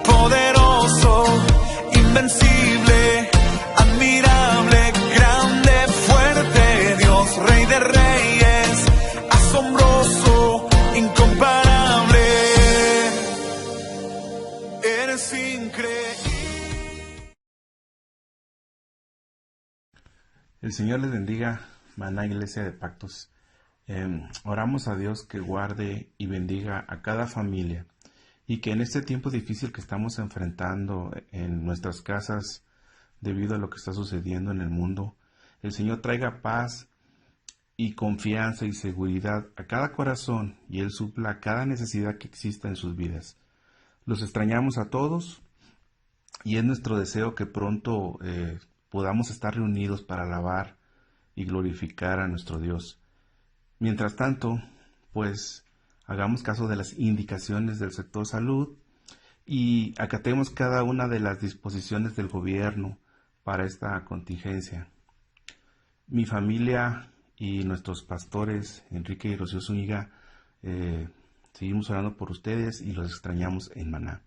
Poderoso, invencible, admirable, grande, fuerte, Dios, Rey de Reyes, asombroso, incomparable. Eres increíble. El Señor les bendiga, Maná Iglesia de Pactos. Oramos a Dios que guarde y bendiga a cada familia y que en este tiempo difícil que estamos enfrentando en nuestras casas debido a lo que está sucediendo en el mundo, el Señor traiga paz y confianza y seguridad a cada corazón y Él supla cada necesidad que exista en sus vidas. Los extrañamos a todos y es nuestro deseo que pronto podamos estar reunidos para alabar y glorificar a nuestro Dios. Mientras tanto, pues hagamos caso de las indicaciones del sector salud y acatemos cada una de las disposiciones del gobierno para esta contingencia. Mi familia y nuestros pastores, Enrique y Rocío Zúñiga, seguimos orando por ustedes y los extrañamos en Maná.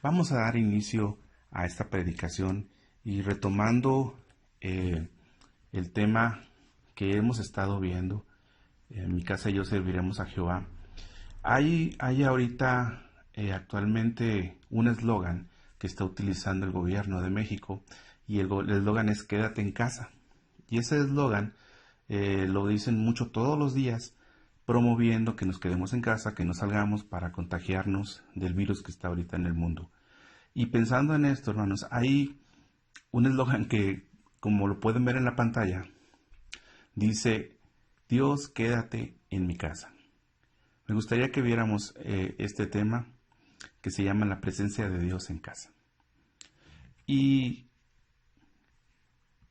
Vamos a dar inicio a esta predicación y retomando el tema que hemos estado viendo. En mi casa y yo serviremos a Jehová. Hay ahorita actualmente un eslogan que está utilizando el gobierno de México y el eslogan es quédate en casa. Y ese eslogan lo dicen mucho todos los días, promoviendo que nos quedemos en casa, que no salgamos para contagiarnos del virus que está ahorita en el mundo. Y pensando en esto, hermanos, hay un eslogan que, como lo pueden ver en la pantalla, dice: Dios, quédate en mi casa. Me gustaría que viéramos este tema que se llama la presencia de Dios en casa. Y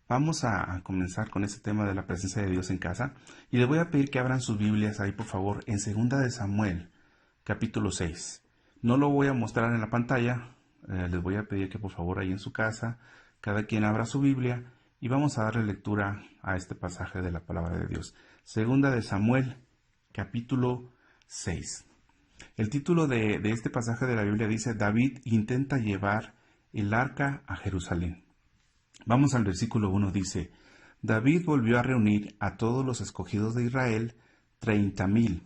vamos a comenzar con este tema de la presencia de Dios en casa. Y les voy a pedir que abran sus Biblias ahí, por favor, en 2 de Samuel, capítulo 6. No lo voy a mostrar en la pantalla. Les voy a pedir que por favor ahí en su casa, cada quien abra su Biblia y vamos a darle lectura a este pasaje de la palabra de Dios. 2 de Samuel, capítulo 6. El título de este pasaje de la Biblia dice: David intenta llevar el arca a Jerusalén. Vamos al versículo 1, dice: David volvió a reunir a todos los escogidos de Israel, 30,000.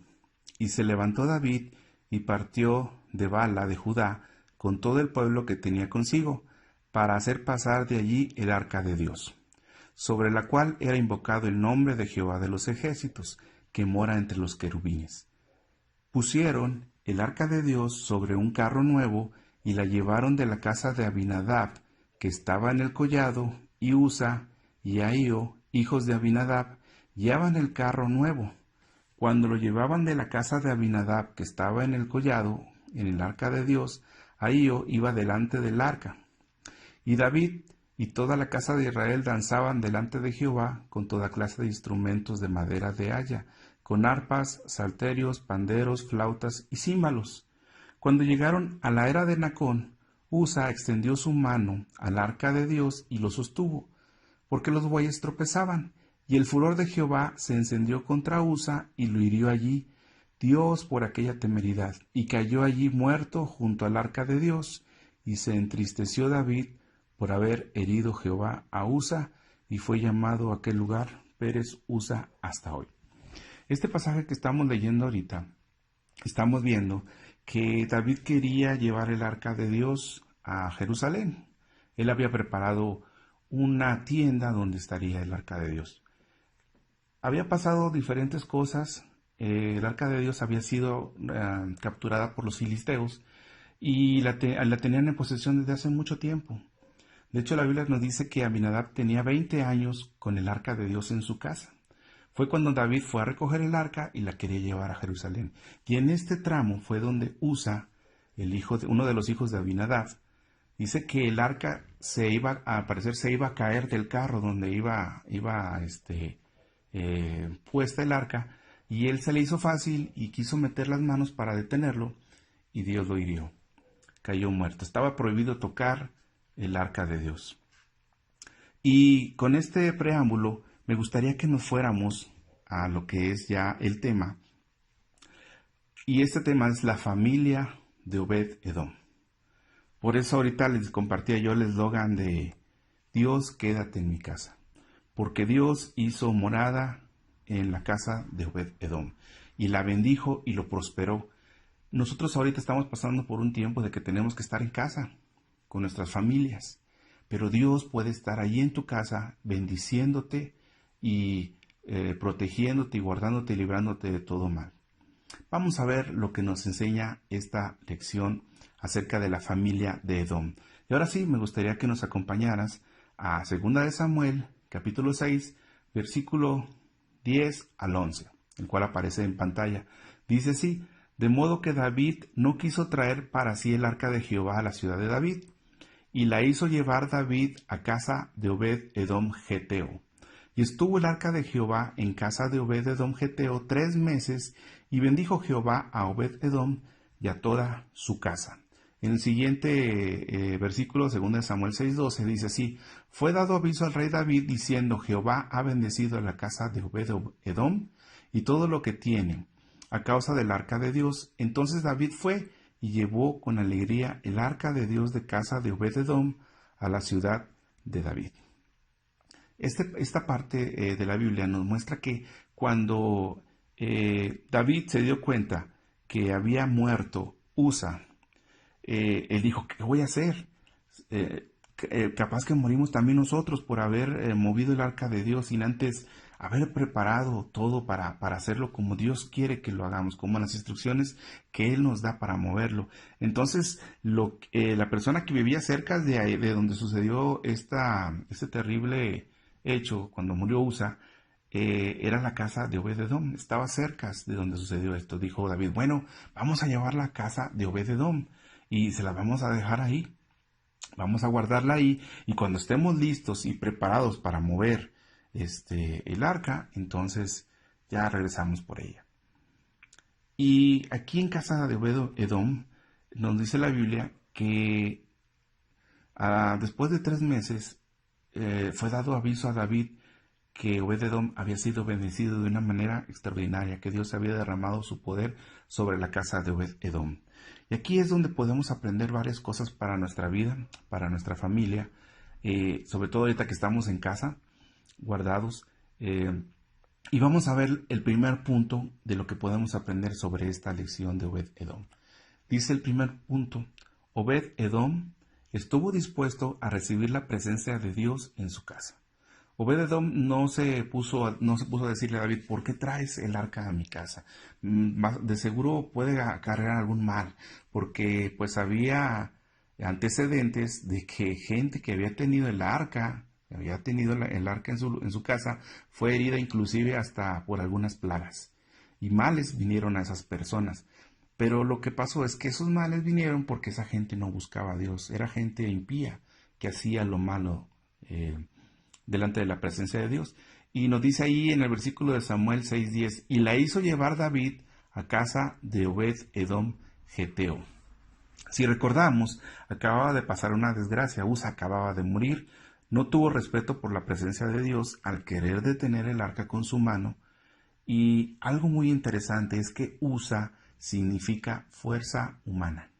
Y se levantó David y partió de Bala de Judá con todo el pueblo que tenía consigo, para hacer pasar de allí el arca de Dios, sobre la cual era invocado el nombre de Jehová de los ejércitos, que mora entre los querubines. Pusieron el arca de Dios sobre un carro nuevo y la llevaron de la casa de Abinadab, que estaba en el collado, y Usa y Ahío, hijos de Abinadab, llevaban el carro nuevo. Cuando lo llevaban de la casa de Abinadab, que estaba en el collado, en el arca de Dios, Ahío iba delante del arca. Y David y toda la casa de Israel danzaban delante de Jehová con toda clase de instrumentos de madera de haya, con arpas, salterios, panderos, flautas y címbalos. Cuando llegaron a la era de Nacón, Usa extendió su mano al arca de Dios y lo sostuvo, porque los bueyes tropezaban, y el furor de Jehová se encendió contra Usa y lo hirió allí Dios por aquella temeridad, y cayó allí muerto junto al arca de Dios, y se entristeció David por haber herido Jehová a Usa, y fue llamado a aquel lugar Pérez Usa hasta hoy. Este pasaje que estamos leyendo ahorita, estamos viendo que David quería llevar el arca de Dios a Jerusalén. Él había preparado una tienda donde estaría el arca de Dios. Había pasado diferentes cosas. El arca de Dios había sido capturada por los filisteos y la tenían en posesión desde hace mucho tiempo. De hecho, la Biblia nos dice que Abinadab tenía 20 años con el arca de Dios en su casa. Fue cuando David fue a recoger el arca y la quería llevar a Jerusalén. Y en este tramo fue donde Usa, uno de los hijos de Abinadab, dice que el arca se iba a caer del carro donde iba puesta el arca, y él se le hizo fácil y quiso meter las manos para detenerlo, y Dios lo hirió. Cayó muerto. Estaba prohibido tocar el arca de Dios. Y con este preámbulo me gustaría que nos fuéramos a lo que es ya el tema. Y este tema es la familia de Obed-Edom. Por eso ahorita les compartía yo el eslogan de Dios, quédate en mi casa. Porque Dios hizo morada en la casa de Obed-Edom y la bendijo y lo prosperó. Nosotros ahorita estamos pasando por un tiempo de que tenemos que estar en casa con nuestras familias, pero Dios puede estar ahí en tu casa bendiciéndote y protegiéndote y guardándote y librándote de todo mal. Vamos a ver lo que nos enseña esta lección acerca de la familia de Edom. Y ahora sí, me gustaría que nos acompañaras a 2 de Samuel, capítulo 6, versículo 10 al 11, el cual aparece en pantalla. Dice así: de modo que David no quiso traer para sí el arca de Jehová a la ciudad de David, y la hizo llevar David a casa de Obed-Edom Geteo. Y estuvo el arca de Jehová en casa de Obed-Edom Geteo 3 meses, y bendijo Jehová a Obed-Edom y a toda su casa. En el siguiente versículo, 2 Samuel 6:12, dice así: fue dado aviso al rey David diciendo: Jehová ha bendecido a la casa de Obed-Edom y todo lo que tiene, a causa del arca de Dios. Entonces David fue y llevó con alegría el arca de Dios de casa de Obed-Edom a la ciudad de David. Esta parte de la Biblia nos muestra que cuando David se dio cuenta que había muerto Usa, él dijo: ¿qué voy a hacer? Capaz que morimos también nosotros por haber movido el arca de Dios sin antes haber preparado todo para hacerlo como Dios quiere que lo hagamos, como las instrucciones que Él nos da para moverlo. Entonces, la persona que vivía cerca de donde sucedió este terrible hecho, cuando murió Usa, era la casa de Obed-Edom, estaba cerca de donde sucedió esto. Dijo David: bueno, vamos a llevar la casa de Obed-Edom y se la vamos a dejar ahí. Vamos a guardarla ahí, y cuando estemos listos y preparados para mover el arca, entonces ya regresamos por ella. Y aquí en casa de Obed-Edom nos dice la Biblia que después de 3 meses fue dado aviso a David que Obed-Edom había sido bendecido de una manera extraordinaria, que Dios había derramado su poder sobre la casa de Obed-Edom. Y aquí es donde podemos aprender varias cosas para nuestra vida, para nuestra familia, sobre todo ahorita que estamos en casa, guardados. Y vamos a ver el primer punto de lo que podemos aprender sobre esta lección de Obed-Edom. Dice el primer punto: Obed-Edom estuvo dispuesto a recibir la presencia de Dios en su casa. Obed-Edom no se puso a decirle a David: ¿por qué traes el arca a mi casa? De seguro puede acarrear algún mal, porque pues había antecedentes de que gente que había tenido el arca en su casa, fue herida inclusive hasta por algunas plagas, y males vinieron a esas personas. Pero lo que pasó es que esos males vinieron porque esa gente no buscaba a Dios, era gente impía que hacía lo malo delante de la presencia de Dios. Y nos dice ahí en el versículo de Samuel 6:10: y la hizo llevar David a casa de Obed-Edom Geteo. Si recordamos, acababa de pasar una desgracia. Usa acababa de morir. No tuvo respeto por la presencia de Dios al querer detener el arca con su mano. Y algo muy interesante es que Usa significa fuerza humana.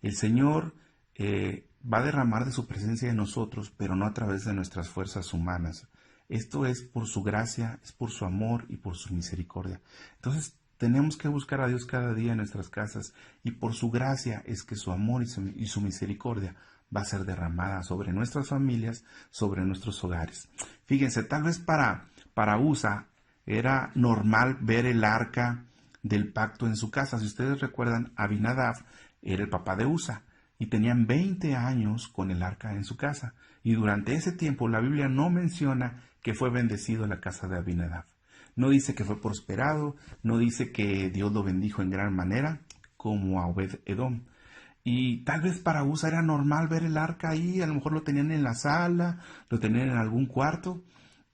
El Señor va a derramar de su presencia en nosotros, pero no a través de nuestras fuerzas humanas. Esto es por su gracia, es por su amor y por su misericordia. Entonces tenemos que buscar a Dios cada día en nuestras casas, y por su gracia es que su amor y su misericordia va a ser derramada sobre nuestras familias, sobre nuestros hogares. Fíjense, tal vez para Usa era normal ver el arca del pacto en su casa. Si ustedes recuerdan, Abinadab era el papá de Usa y tenían 20 años con el arca en su casa. Y durante ese tiempo la Biblia no menciona que fue bendecido la casa de Abinadab. No dice que fue prosperado, no dice que Dios lo bendijo en gran manera como a Obed-Edom. Y tal vez para Usa era normal ver el arca ahí, a lo mejor lo tenían en la sala, lo tenían en algún cuarto,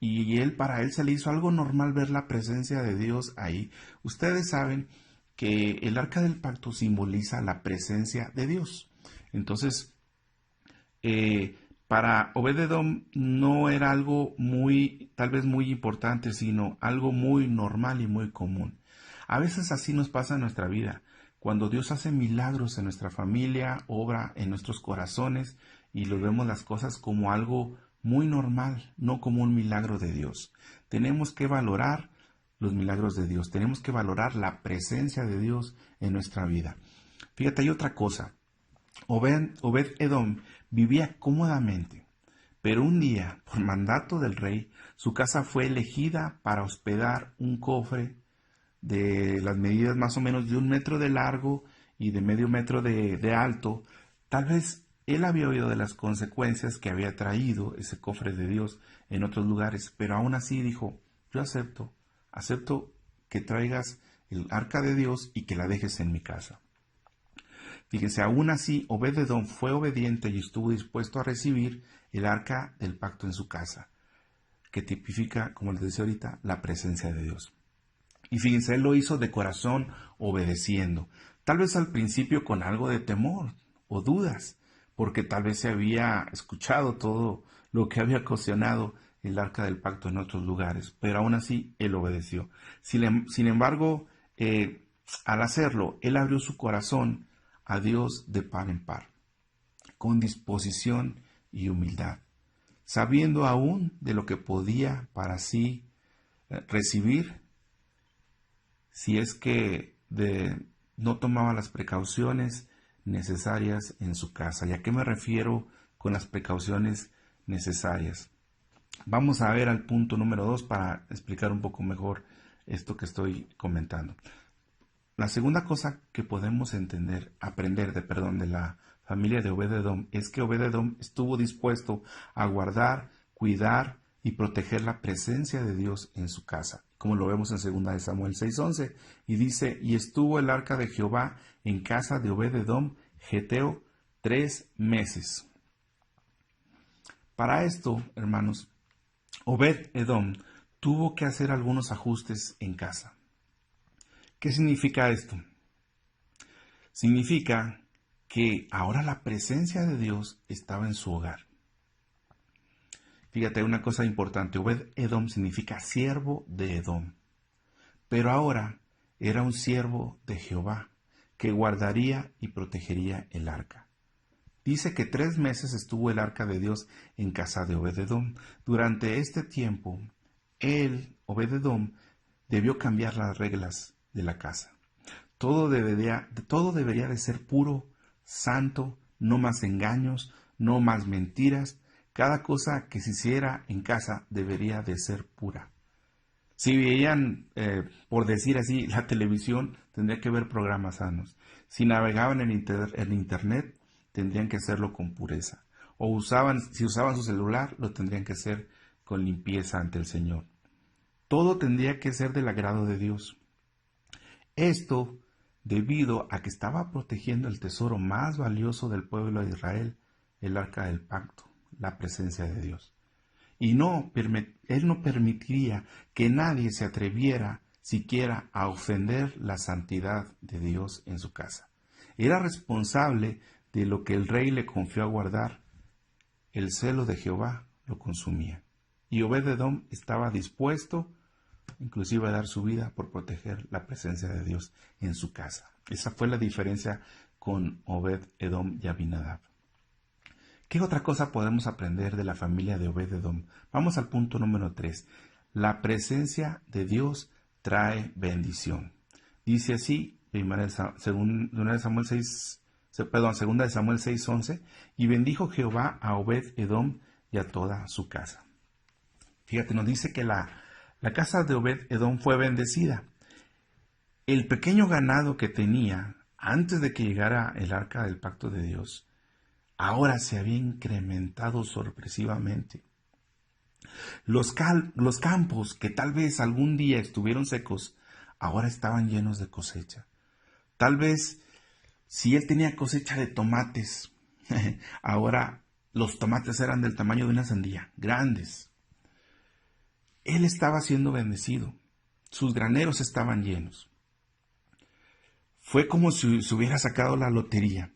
y para él se le hizo algo normal ver la presencia de Dios ahí. Ustedes saben que el arca del pacto simboliza la presencia de Dios. Entonces, Para Obed-Edom no era algo tal vez muy importante, sino algo muy normal y muy común. A veces así nos pasa en nuestra vida. Cuando Dios hace milagros en nuestra familia, obra en nuestros corazones y lo vemos las cosas como algo muy normal, no como un milagro de Dios. Tenemos que valorar los milagros de Dios, tenemos que valorar la presencia de Dios en nuestra vida. Fíjate, hay otra cosa. Obed-Edom vivía cómodamente, pero un día, por mandato del rey, su casa fue elegida para hospedar un cofre de las medidas más o menos de 1 metro de largo y de medio metro de alto. Tal vez él había oído de las consecuencias que había traído ese cofre de Dios en otros lugares, pero aún así dijo, yo acepto que traigas el arca de Dios y que la dejes en mi casa. Fíjense, aún así, Obed-Edom fue obediente y estuvo dispuesto a recibir el arca del pacto en su casa, que tipifica, como les decía ahorita, la presencia de Dios. Y fíjense, él lo hizo de corazón, obedeciendo. Tal vez al principio con algo de temor o dudas, porque tal vez se había escuchado todo lo que había ocasionado el arca del pacto en otros lugares, pero aún así él obedeció. Sin embargo, al hacerlo, él abrió su corazón a Dios de par en par, con disposición y humildad, sabiendo aún de lo que podía para sí recibir si es que no tomaba las precauciones necesarias en su casa. ¿Y a qué me refiero con las precauciones necesarias? Vamos a ver al punto número 2 para explicar un poco mejor esto que estoy comentando. La segunda cosa que podemos aprender de la familia de Obed-Edom es que Obed-Edom estuvo dispuesto a guardar, cuidar y proteger la presencia de Dios en su casa, como lo vemos en 2 Samuel 6:11, y dice, y estuvo el arca de Jehová en casa de Obed-Edom, geteo, 3 meses. Para esto, hermanos, Obed-Edom tuvo que hacer algunos ajustes en casa. ¿Qué significa esto? Significa que ahora la presencia de Dios estaba en su hogar. Fíjate, una cosa importante, Obed-Edom significa siervo de Edom, pero ahora era un siervo de Jehová que guardaría y protegería el arca. Dice que 3 meses estuvo el arca de Dios en casa de Obed-Edom. Durante este tiempo, Obed-Edom, debió cambiar las reglas de la casa. Todo debería de ser puro, santo, no más engaños, no más mentiras. Cada cosa que se hiciera en casa debería de ser pura. Si veían, por decir así, la televisión, tendría que ver programas sanos. Si navegaban en internet, tendrían que hacerlo con pureza. Si usaban su celular, lo tendrían que hacer con limpieza ante el Señor. Todo tendría que ser del agrado de Dios. Esto debido a que estaba protegiendo el tesoro más valioso del pueblo de Israel, el arca del pacto, la presencia de Dios. Y él no permitiría que nadie se atreviera siquiera a ofender la santidad de Dios en su casa. Era responsable de lo que el rey le confió a guardar. El celo de Jehová lo consumía. Y Obed-Edom estaba dispuesto inclusive a dar su vida por proteger la presencia de Dios en su casa. Esa fue la diferencia con Obed-Edom y Abinadab. ¿Qué otra cosa podemos aprender de la familia de Obed-Edom? Vamos al punto número 3. La presencia de Dios trae bendición. Dice así, 2 Samuel 6:11, y bendijo Jehová a Obed-Edom y a toda su casa. Fíjate, nos dice que la casa de Obed-Edom fue bendecida. El pequeño ganado que tenía antes de que llegara el arca del pacto de Dios, ahora se había incrementado sorpresivamente. Los campos que tal vez algún día estuvieron secos, ahora estaban llenos de cosecha. Tal vez si él tenía cosecha de tomates, ahora los tomates eran del tamaño de una sandía, grandes. Él estaba siendo bendecido. Sus graneros estaban llenos. Fue como si se hubiera sacado la lotería.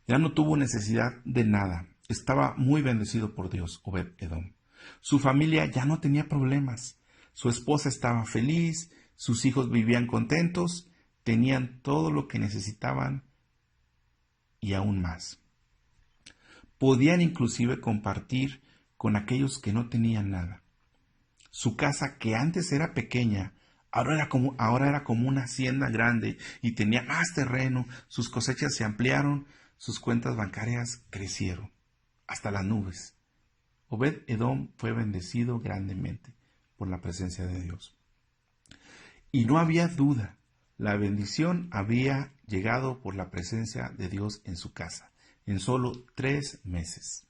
Ya no tuvo necesidad de nada. estaba muy bendecido por Dios, Obed-Edom. Su familia ya no tenía problemas. Su esposa estaba feliz, sus hijos vivían contentos, tenían todo lo que necesitaban y aún más. Podían inclusive compartir con aquellos que no tenían nada. Su casa, que antes era pequeña, ahora era como una hacienda grande y tenía más terreno, sus cosechas se ampliaron, sus cuentas bancarias crecieron hasta las nubes. Obed-Edom fue bendecido grandemente por la presencia de Dios. Y no había duda, la bendición había llegado por la presencia de Dios en su casa, en solo 3 meses.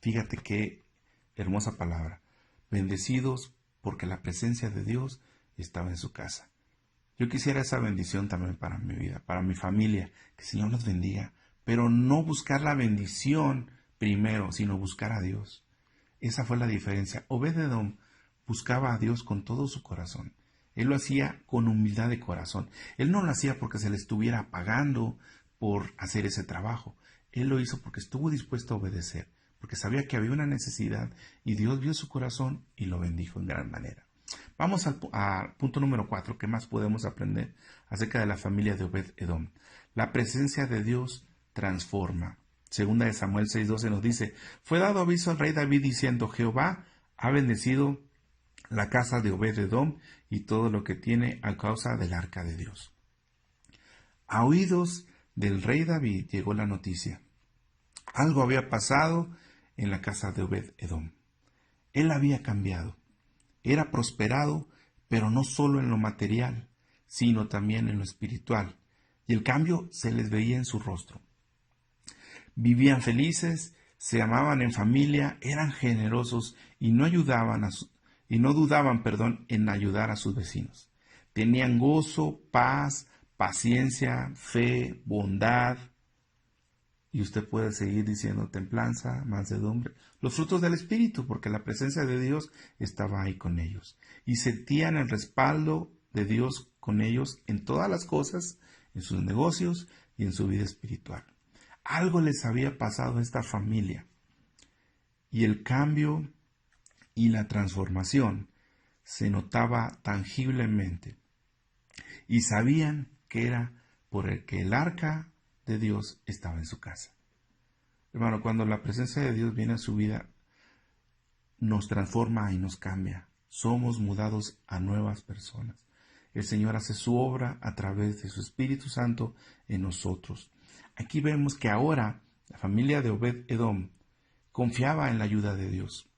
Fíjate qué hermosa palabra. Bendecidos porque la presencia de Dios estaba en su casa. Yo quisiera esa bendición también para mi vida, para mi familia, que el Señor nos bendiga, pero no buscar la bendición primero, sino buscar a Dios. Esa fue la diferencia. Obed-Edom buscaba a Dios con todo su corazón. Él lo hacía con humildad de corazón. Él no lo hacía porque se le estuviera pagando por hacer ese trabajo. Él lo hizo porque estuvo dispuesto a obedecer, porque sabía que había una necesidad y Dios vio su corazón y lo bendijo en gran manera. Vamos al punto número 4. ¿Qué más podemos aprender acerca de la familia de Obed-Edom? La presencia de Dios transforma. Segunda de Samuel 6:12 nos dice: fue dado aviso al rey David diciendo: Jehová ha bendecido la casa de Obed-Edom y todo lo que tiene a causa del arca de Dios. A oídos del rey David llegó la noticia. Algo había pasado en la casa de Obed-Edom. Él había cambiado. Era prosperado, pero no solo en lo material, sino también en lo espiritual. Y el cambio se les veía en su rostro. Vivían felices, se amaban en familia, eran generosos y no dudaban, en ayudar a sus vecinos. Tenían gozo, paz, paciencia, fe, bondad. Y usted puede seguir diciendo templanza, mansedumbre, los frutos del Espíritu, porque la presencia de Dios estaba ahí con ellos. Y sentían el respaldo de Dios con ellos en todas las cosas, en sus negocios y en su vida espiritual. Algo les había pasado a esta familia. Y el cambio y la transformación se notaba tangiblemente. Y sabían que era por el que el arca de Dios estaba en su casa. Hermano, cuando la presencia de Dios viene a su vida, nos transforma y nos cambia. Somos mudados a nuevas personas. El Señor hace su obra a través de su Espíritu Santo en nosotros. Aquí vemos que ahora la familia de Obed-Edom confiaba en la ayuda de Dios.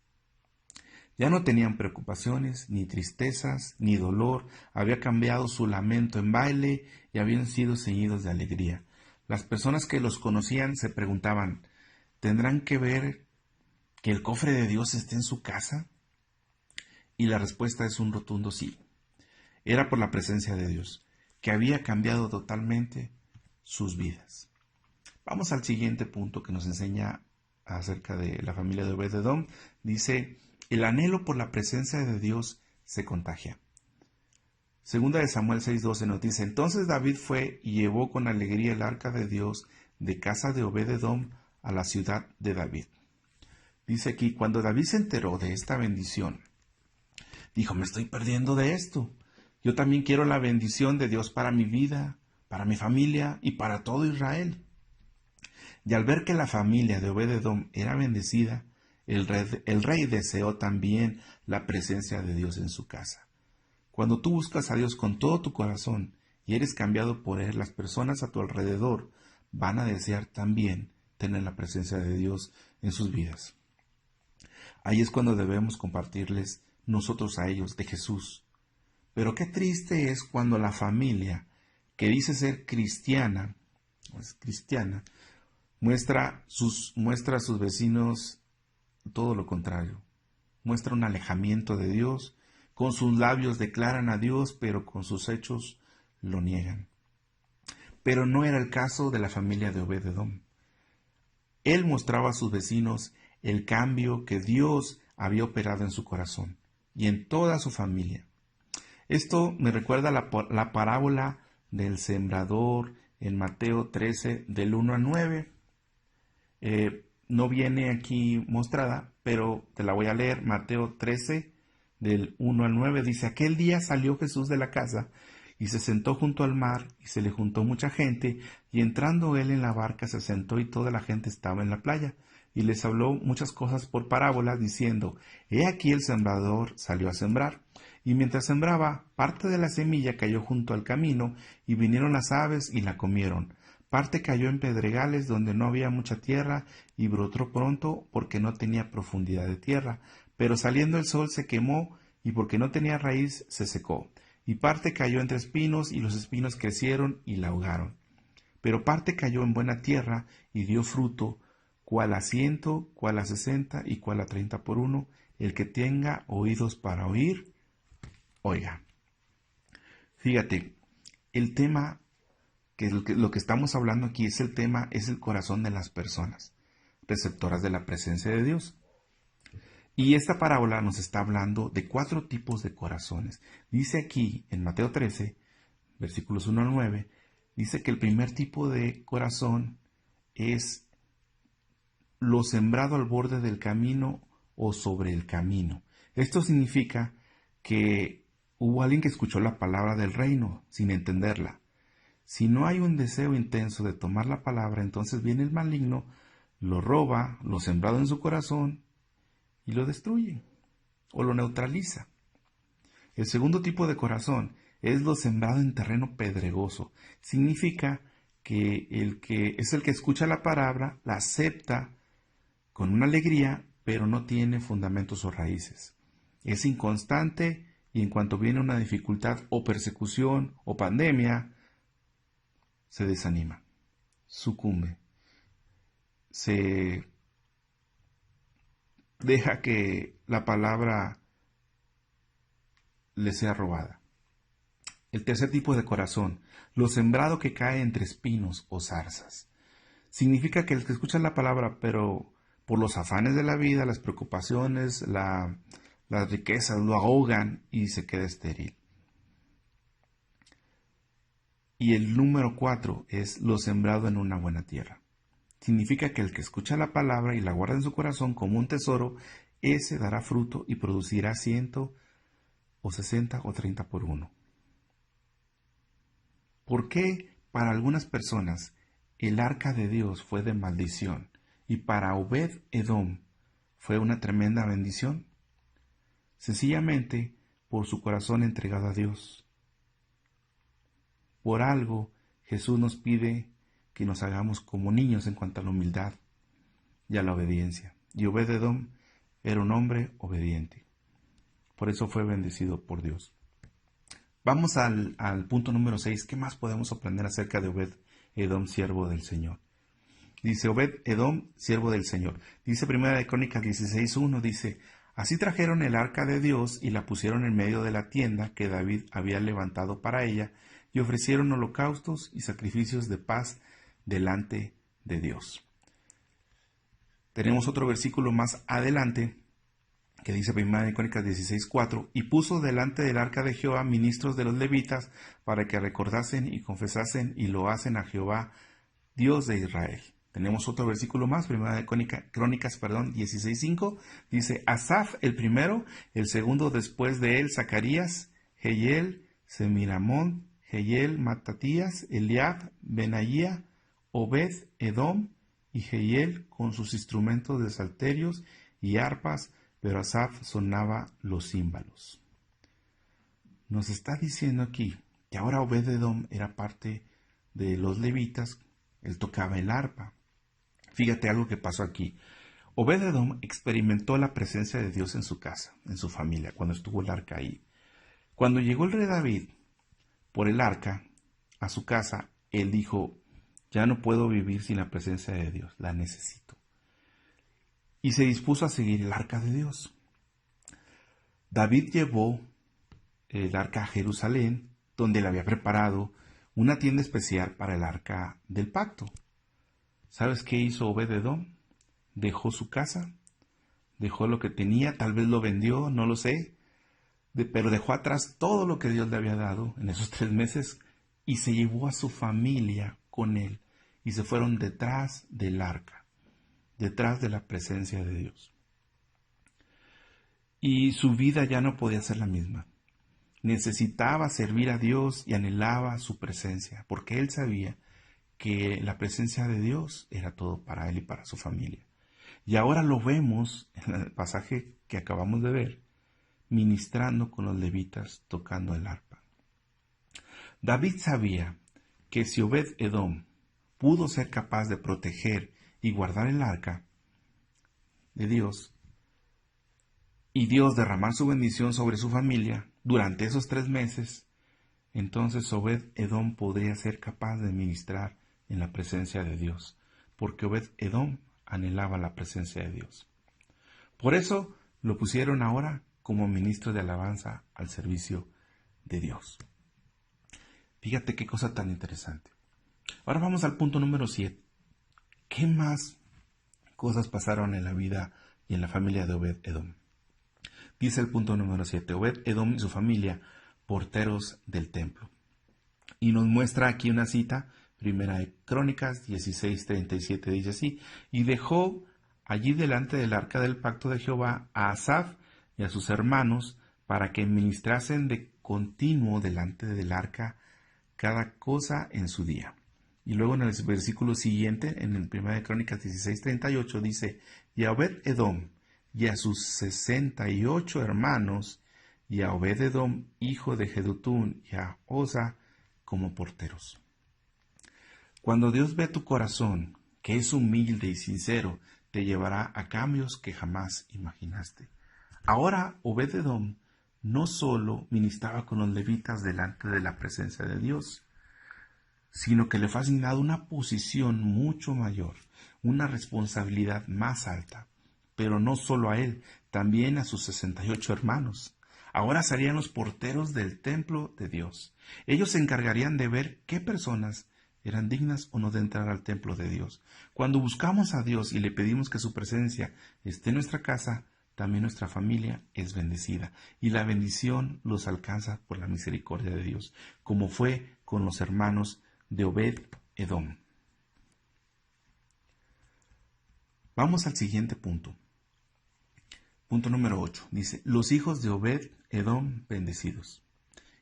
Ya no tenían preocupaciones, ni tristezas, ni dolor. Había cambiado su lamento en baile y habían sido ceñidos de alegría. Las personas que los conocían se preguntaban: ¿tendrán que ver que el cofre de Dios esté en su casa? Y la respuesta es un rotundo sí. Era por la presencia de Dios, que había cambiado totalmente sus vidas. Vamos al siguiente punto que nos enseña acerca de la familia de Obed-Edom. Dice: el anhelo por la presencia de Dios se contagia. Segunda de Samuel 6:12 nos dice: entonces David fue y llevó con alegría el arca de Dios de casa de Obed-Edom a la ciudad de David. Dice aquí: cuando David se enteró de esta bendición, dijo: me estoy perdiendo de esto. Yo también quiero la bendición de Dios para mi vida, para mi familia y para todo Israel. Y al ver que la familia de Obed-Edom era bendecida, el rey deseó también la presencia de Dios en su casa. Cuando tú buscas a Dios con todo tu corazón y eres cambiado por Él, las personas a tu alrededor van a desear también tener la presencia de Dios en sus vidas. Ahí es cuando debemos compartirles nosotros a ellos de Jesús. Pero qué triste es cuando la familia que dice ser cristiana, muestra a sus vecinos todo lo contrario. Muestra un alejamiento de Dios. Con sus labios declaran a Dios, pero con sus hechos lo niegan. Pero no era el caso de la familia de Obed-Edom. Él mostraba a sus vecinos el cambio que Dios había operado en su corazón y en toda su familia. Esto me recuerda la parábola del sembrador en Mateo 13, del 1 al 9. No viene aquí mostrada, pero te la voy a leer. Mateo 13, del 1 al 9, dice: aquel día salió Jesús de la casa y se sentó junto al mar, y se le juntó mucha gente, y entrando él en la barca se sentó, y toda la gente estaba en la playa, y les habló muchas cosas por parábolas, diciendo: he aquí el sembrador salió a sembrar, y mientras sembraba, parte de la semilla cayó junto al camino, y vinieron las aves y la comieron. Parte cayó en pedregales donde no había mucha tierra, y brotó pronto porque no tenía profundidad de tierra, pero saliendo el sol se quemó, y porque no tenía raíz se secó. Y parte cayó entre espinos, y los espinos crecieron y la ahogaron. Pero parte cayó en buena tierra, y dio fruto, cuál a 100, cuál a 60, y cuál a 30 por uno. El que tenga oídos para oír, oiga. Fíjate, el tema, lo que estamos hablando aquí es el corazón de las personas, receptoras de la presencia de Dios. Y esta parábola nos está hablando de 4 tipos de corazones. Dice aquí en Mateo 13, versículos 1 al 9, dice que el primer tipo de corazón es lo sembrado al borde del camino o sobre el camino. Esto significa que hubo alguien que escuchó la palabra del reino sin entenderla. Si no hay un deseo intenso de tomar la palabra, entonces viene el maligno, lo roba, lo sembrado en su corazón, y lo destruye o lo neutraliza. El segundo tipo de corazón es lo sembrado en terreno pedregoso. Significa que el que escucha la palabra, la acepta con una alegría, pero no tiene fundamentos o raíces. Es inconstante, y en cuanto viene una dificultad o persecución o pandemia, se desanima, sucumbe, se deja que la palabra le sea robada. El tercer tipo de corazón, lo sembrado que cae entre espinos o zarzas. Significa que el que escucha la palabra, pero por los afanes de la vida, las preocupaciones, las riquezas, lo ahogan y se queda estéril. Y el número 4 es lo sembrado en una buena tierra. Significa que el que escucha la palabra y la guarda en su corazón como un tesoro, ese dará fruto y producirá 100 o 60 o 30 por uno. ¿Por qué para algunas personas el arca de Dios fue de maldición y para Obed-Edom fue una tremenda bendición? Sencillamente por su corazón entregado a Dios. Por algo Jesús nos pide que nos hagamos como niños en cuanto a la humildad y a la obediencia. Y Obed-Edom era un hombre obediente. Por eso fue bendecido por Dios. Vamos al punto número 6. ¿Qué más podemos aprender acerca de Obed-Edom, siervo del Señor? Dice Obed-Edom, siervo del Señor. Dice 1 Crónicas 16:1, dice: así trajeron el arca de Dios y la pusieron en medio de la tienda que David había levantado para ella, y ofrecieron holocaustos y sacrificios de paz delante de Dios. Tenemos otro versículo más adelante que dice 1 Crónicas 16:4, y puso delante del arca de Jehová ministros de los levitas para que recordasen y confesasen y loasen a Jehová, Dios de Israel. Tenemos otro versículo más, 1 Crónicas 16:5, dice: Asaf el primero, el segundo después de él Zacarías, Jehiel, Semiramón, Jehiel, Matatías, Eliab, Benaía, Obed-Edom y Jehiel con sus instrumentos de salterios y arpas, pero Asaf sonaba los címbalos. Nos está diciendo aquí que ahora Obed-Edom era parte de los levitas, él tocaba el arpa. Fíjate algo que pasó aquí. Obed-Edom experimentó la presencia de Dios en su casa, en su familia, cuando estuvo el arca ahí. Cuando llegó el rey David por el arca a su casa, él dijo: ya no puedo vivir sin la presencia de Dios, la necesito. Y se dispuso a seguir el arca de Dios. David llevó el arca a Jerusalén, donde le había preparado una tienda especial para el arca del pacto. ¿Sabes qué hizo Obed-Edom? Dejó su casa, dejó lo que tenía, tal vez lo vendió, no lo sé, pero dejó atrás todo lo que Dios le había dado en esos 3 meses y se llevó a su familia con él y se fueron detrás del arca. detrás de la presencia de Dios. Y su vida ya no podía ser la misma. Necesitaba servir a Dios y anhelaba su presencia, porque él sabía que la presencia de Dios era todo para él y para su familia. Y ahora lo vemos en el pasaje que acabamos de ver, ministrando con los levitas, tocando el arpa. David sabía que si Obed-Edom pudo ser capaz de proteger y guardar el arca de Dios, y Dios derramar su bendición sobre su familia durante esos 3 meses, entonces Obed-Edom podría ser capaz de ministrar en la presencia de Dios, porque Obed-Edom anhelaba la presencia de Dios. Por eso lo pusieron ahora como ministro de alabanza al servicio de Dios. Fíjate qué cosa tan interesante. Ahora vamos al punto número 7. ¿Qué más cosas pasaron en la vida y en la familia de Obed-Edom? Dice el punto número 7, Obed-Edom y su familia, porteros del templo. Y nos muestra aquí una cita, Primera de Crónicas 16:37, dice así: y dejó allí delante del arca del pacto de Jehová a Asaf y a sus hermanos, para que ministrasen de continuo delante del arca cada cosa en su día. Y luego en el versículo siguiente, en el Primera de Crónicas 16:38, dice: y a Obed-Edom y a sus 68 hermanos, y a Obed-Edom, hijo de Jedutún, y a Osa, como porteros. Cuando Dios ve tu corazón, que es humilde y sincero, te llevará a cambios que jamás imaginaste. Ahora Obed-Edom no solo ministraba con los levitas delante de la presencia de Dios, sino que le fue asignada una posición mucho mayor, una responsabilidad más alta. Pero no solo a él, también a sus 68 hermanos. Ahora serían los porteros del templo de Dios. Ellos se encargarían de ver qué personas eran dignas o no de entrar al templo de Dios. Cuando buscamos a Dios y le pedimos que su presencia esté en nuestra casa, también nuestra familia es bendecida. Y la bendición los alcanza por la misericordia de Dios, como fue con los hermanos de Obed-Edom. Vamos al siguiente punto. Punto número 8. Dice, los hijos de Obed-Edom bendecidos.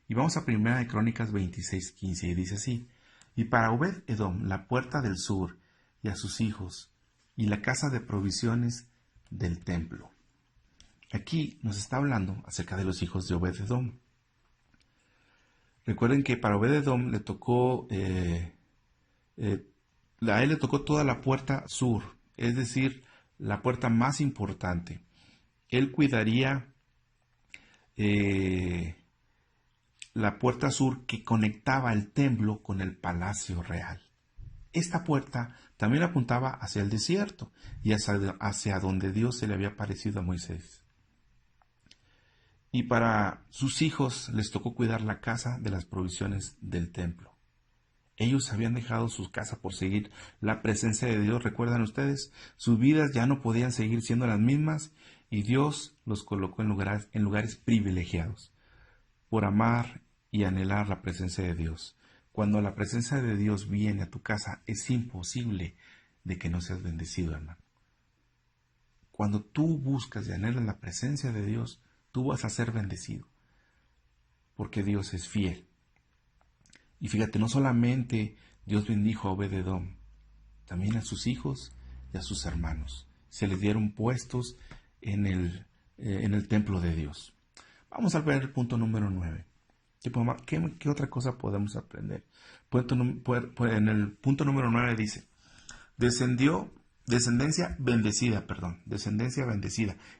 Y vamos a Primera de Crónicas 26:15 y dice así: y para Obed-Edom la puerta del sur y a sus hijos y la casa de provisiones del templo. Aquí nos está hablando acerca de los hijos de Obed-Edom. Recuerden que para Obed-Edom le tocó, a él le tocó toda la puerta sur, es decir, la puerta más importante. Él cuidaría la puerta sur que conectaba el templo con el palacio real. Esta puerta también apuntaba hacia el desierto y hacia donde Dios se le había aparecido a Moisés. Y para sus hijos les tocó cuidar la casa de las provisiones del templo. Ellos habían dejado sus casas por seguir la presencia de Dios. ¿Recuerdan ustedes? Sus vidas ya no podían seguir siendo las mismas y Dios los colocó en lugares privilegiados por amar y anhelar la presencia de Dios. Cuando la presencia de Dios viene a tu casa, es imposible de que no seas bendecido, hermano. Cuando tú buscas y anhelas la presencia de Dios, tú vas a ser bendecido, porque Dios es fiel. Y fíjate, no solamente Dios bendijo a Obed-Edom, también a sus hijos y a sus hermanos. Se les dieron puestos en el templo de Dios. Vamos a ver el punto número 9. ¿Qué otra cosa podemos aprender? En el punto número 9 dice, descendencia bendecida.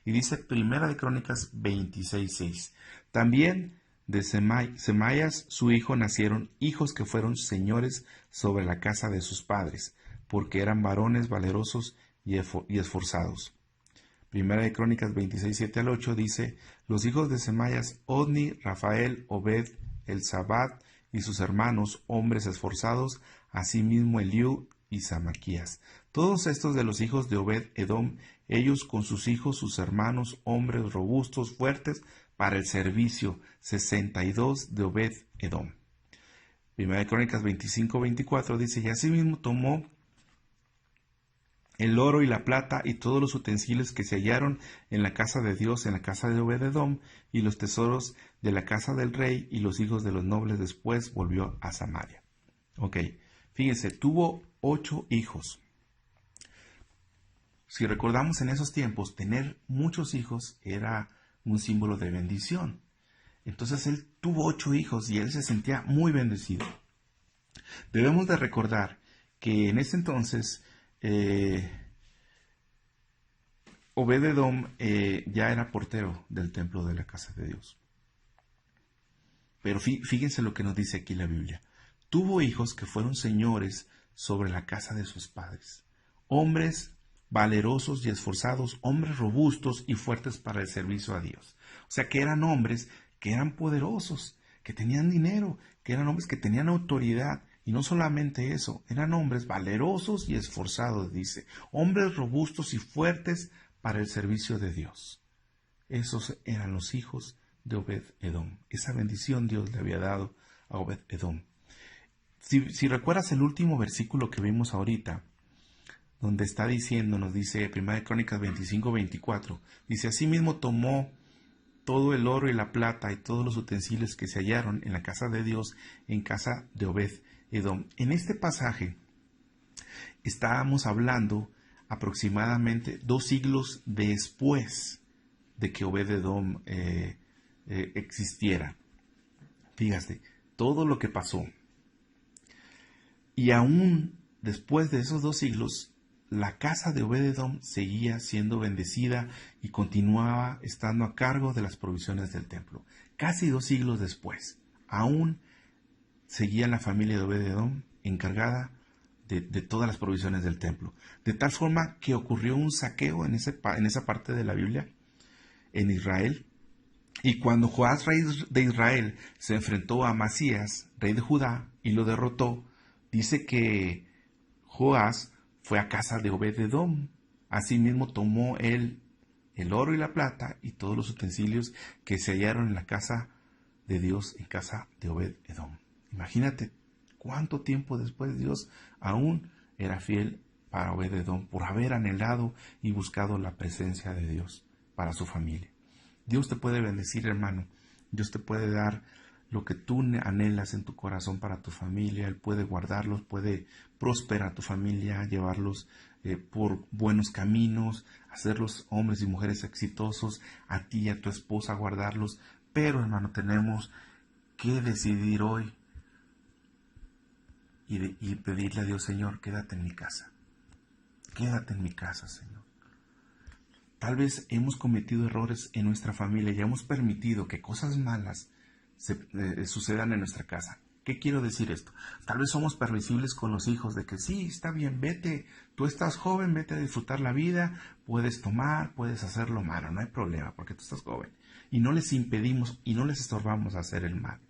Y dice Primera de Crónicas 26:6. También de Semaías, su hijo, nacieron hijos que fueron señores sobre la casa de sus padres, porque eran varones valerosos y esforzados. Primera de Crónicas 26:7-8 dice, los hijos de Semaías, Odni, Rafael, Obed, Elzabad y sus hermanos, hombres esforzados, asimismo Eliú y Samaquías. Todos estos de los hijos de Obed-Edom, ellos con sus hijos, sus hermanos, hombres robustos, fuertes, para el servicio, 62 de Obed-Edom. Primera de Crónicas 25:24 dice, y asimismo tomó el oro y la plata y todos los utensilios que se hallaron en la casa de Dios, en la casa de Obed-edom, y los tesoros de la casa del rey y los hijos de los nobles. Después volvió a Samaria. Ok, fíjense, tuvo 8 hijos. Si recordamos en esos tiempos, tener muchos hijos era un símbolo de bendición. Entonces él tuvo 8 hijos y él se sentía muy bendecido. Debemos de recordar que en ese entonces Obed-edom ya era portero del templo de la casa de Dios. Pero fíjense lo que nos dice aquí la Biblia. Tuvo hijos que fueron señores sobre la casa de sus padres, hombres valerosos y esforzados, hombres robustos y fuertes para el servicio a Dios. O sea que eran hombres que eran poderosos, que tenían dinero, que eran hombres que tenían autoridad. Y no solamente eso, eran hombres valerosos y esforzados, dice, hombres robustos y fuertes para el servicio de Dios. Esos eran los hijos de Obed-edom. Esa bendición Dios le había dado a Obed-edom. Si recuerdas el último versículo que vimos ahorita, donde está diciendo, nos dice 1 Crónicas 25-24, dice, asimismo tomó todo el oro y la plata y todos los utensilios que se hallaron en la casa de Dios, en casa de Obed-edom. En este pasaje estábamos hablando aproximadamente 2 siglos después de que Obed-edom existiera. Fíjate, todo lo que pasó. Y aún después de esos 2 siglos, la casa de Obed-edom seguía siendo bendecida y continuaba estando a cargo de las provisiones del templo. Casi 2 siglos después, aún seguía la familia de Obed-edom encargada de todas las provisiones del templo. De tal forma que ocurrió un saqueo en esa parte de la Biblia, en Israel. Y cuando Joás, rey de Israel, se enfrentó a Amasías, rey de Judá, y lo derrotó, dice que Joás fue a casa de Obed-edom. Asimismo tomó él el oro y la plata y todos los utensilios que se hallaron en la casa de Dios, en casa de Obed-edom. Imagínate cuánto tiempo después Dios aún era fiel para Obed-edom por haber anhelado y buscado la presencia de Dios para su familia. Dios te puede bendecir, hermano. Dios te puede dar lo que tú anhelas en tu corazón para tu familia. Él puede guardarlos, puede prosperar a tu familia, llevarlos por buenos caminos, hacerlos hombres y mujeres exitosos, a ti y a tu esposa guardarlos. Pero, hermano, tenemos que decidir hoy y pedirle a Dios, Señor, quédate en mi casa. Quédate en mi casa, Señor. Tal vez hemos cometido errores en nuestra familia y hemos permitido que cosas malas sucedan en nuestra casa. ¿Qué quiero decir esto? Tal vez somos permisibles con los hijos de que sí, está bien, vete, tú estás joven, vete a disfrutar la vida, puedes tomar, puedes hacer lo malo, no hay problema porque tú estás joven. Y no les impedimos y no les estorbamos a hacer el mal.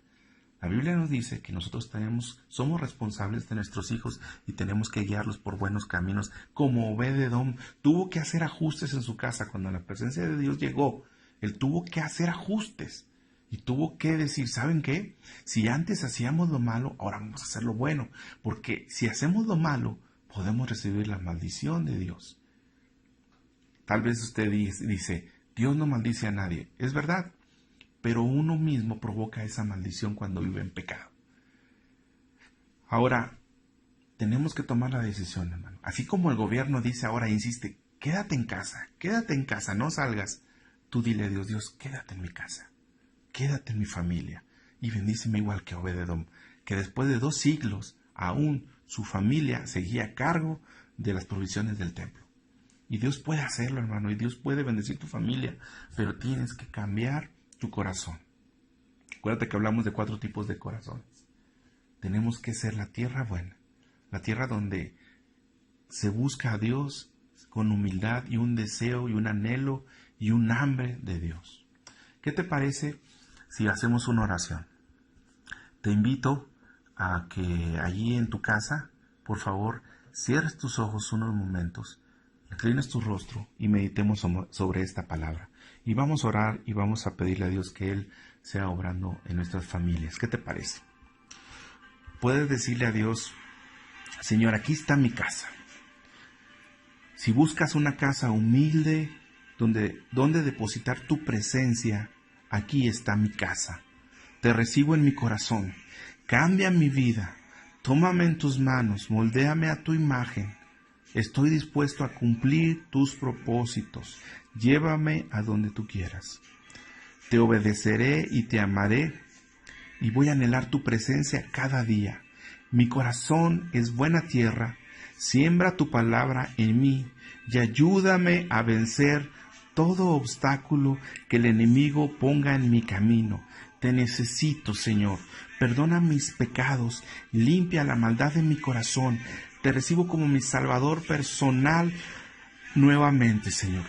La Biblia nos dice que nosotros somos responsables de nuestros hijos y tenemos que guiarlos por buenos caminos. Como Obed-edom tuvo que hacer ajustes en su casa cuando la presencia de Dios llegó. Él tuvo que hacer ajustes y tuvo que decir, ¿saben qué? Si antes hacíamos lo malo, ahora vamos a hacer lo bueno. Porque si hacemos lo malo, podemos recibir la maldición de Dios. Tal vez usted dice, Dios no maldice a nadie. Es verdad. Pero uno mismo provoca esa maldición cuando vive en pecado. Ahora, tenemos que tomar la decisión, hermano. Así como el gobierno dice ahora, insiste, quédate en casa, no salgas. Tú dile a Dios, Dios, quédate en mi casa, quédate en mi familia. Y bendíceme igual que Obed-edom, que después de 2 siglos, aún su familia seguía a cargo de las provisiones del templo. Y Dios puede hacerlo, hermano, y Dios puede bendecir tu familia, pero tienes que cambiar tu corazón. Acuérdate que hablamos de 4 tipos de corazones. Tenemos que ser la tierra buena, la tierra donde se busca a Dios con humildad y un deseo y un anhelo y un hambre de Dios. ¿Qué te parece si hacemos una oración? Te invito a que allí en tu casa, por favor, cierres tus ojos unos momentos, inclines tu rostro y meditemos sobre esta palabra. Y vamos a orar y vamos a pedirle a Dios que Él sea obrando en nuestras familias. ¿Qué te parece? Puedes decirle a Dios, Señor, aquí está mi casa. Si buscas una casa humilde donde depositar tu presencia, aquí está mi casa. Te recibo en mi corazón. Cambia mi vida. Tómame en tus manos. Moldéame a tu imagen. Estoy dispuesto a cumplir tus propósitos. Llévame a donde tú quieras. Te obedeceré y te amaré, y voy a anhelar tu presencia cada día. Mi corazón es buena tierra. Siembra tu palabra en mí y ayúdame a vencer todo obstáculo que el enemigo ponga en mi camino. Te necesito, Señor. Perdona mis pecados, limpia la maldad de mi corazón. Te recibo como mi Salvador personal nuevamente, Señor.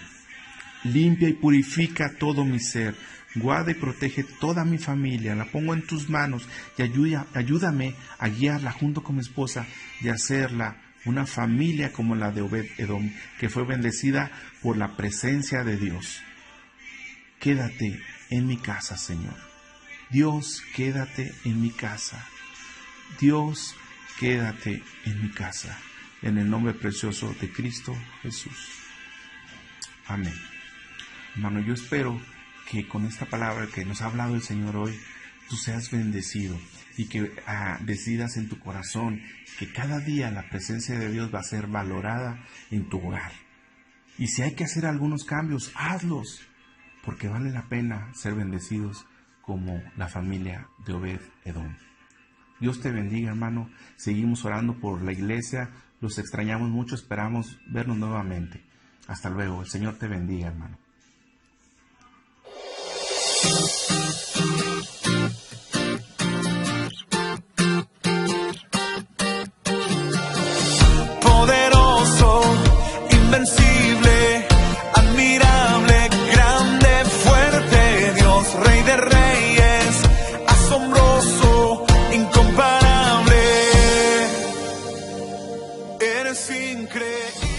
Limpia y purifica todo mi ser. Guarda y protege toda mi familia. La pongo en tus manos y ayúdame a guiarla junto con mi esposa y hacerla una familia como la de Obed-Edom, que fue bendecida por la presencia de Dios. Quédate en mi casa, Señor. Dios, quédate en mi casa. Dios, quédate en mi casa. En el nombre precioso de Cristo Jesús. Amén. Hermano, yo espero que con esta palabra que nos ha hablado el Señor hoy, tú seas bendecido y que decidas en tu corazón que cada día la presencia de Dios va a ser valorada en tu hogar. Y si hay que hacer algunos cambios, hazlos, porque vale la pena ser bendecidos como la familia de Obed-Edom. Dios te bendiga, hermano. Seguimos orando por la iglesia. Los extrañamos mucho. Esperamos vernos nuevamente. Hasta luego. El Señor te bendiga, hermano. Poderoso, invencible, admirable, grande, fuerte, Dios, Rey de Reyes, asombroso, incomparable. Eres increíble.